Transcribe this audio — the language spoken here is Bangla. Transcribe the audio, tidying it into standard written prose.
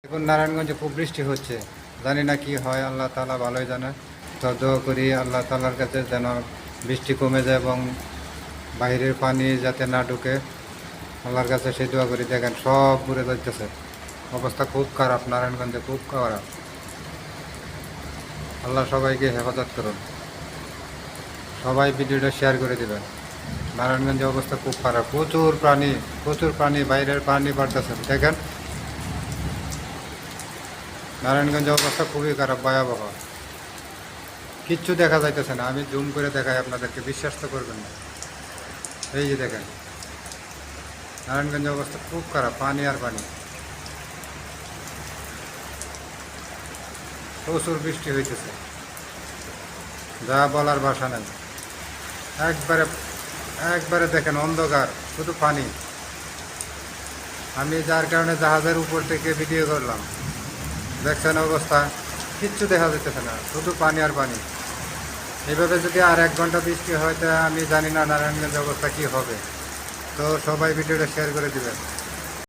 এখন নারায়ণগঞ্জে খুব বৃষ্টি হচ্ছে, জানি না কি হয়, আল্লাহ তাআলা ভালোই জানে। তো দোয়া করি আল্লাহ তাআলার কাছে যেন বৃষ্টি কমে যায় এবং বাইরের পানি যাতে না ঢুকে, আল্লাহর কাছে সেই দোয়া করি। দেখেন সব পুড়ে যাইতেছে, অবস্থা খুব খারাপ, নারায়ণগঞ্জে খুব খারাপ। আল্লাহ সবাইকে হেফাজত করুন, সবাই ভিডিওটা শেয়ার করে দেবেন। নারায়ণগঞ্জের অবস্থা খুব খারাপ, প্রচুর পানি, বাইরের পানি বাড়তেছে। দেখেন নারায়ণগঞ্জের অবস্থা খুবই খারাপ, ভয়াবহ, কিচ্ছু দেখা যাইতেছে না। আমি জুম করে দেখাই আপনাদেরকে, বিশ্বাস তো করবেন না। এই যে দেখেন নারায়ণগঞ্জের অবস্থা খুব খারাপ, পানি আর পানি, প্রচুর বৃষ্টি হইতেছে, যা বলার ভাষা নাই। একবারে একবারে দেখেন অন্ধকার, শুধু পানি। আমি যার কারণে জাহাজের উপর থেকে ভিডিও করলাম, দেখছেন অবস্থা, কিচ্ছু দেখা যাইতেছে না, শুধু পানি আর পানি। এইভাবে যদি আর 1 ঘন্টা বৃষ্টি হয় তা আমি জানি না নারায়ণগঞ্জের অবস্থা কী হবে। তো সবাই ভিডিওটা শেয়ার করে দিবেন।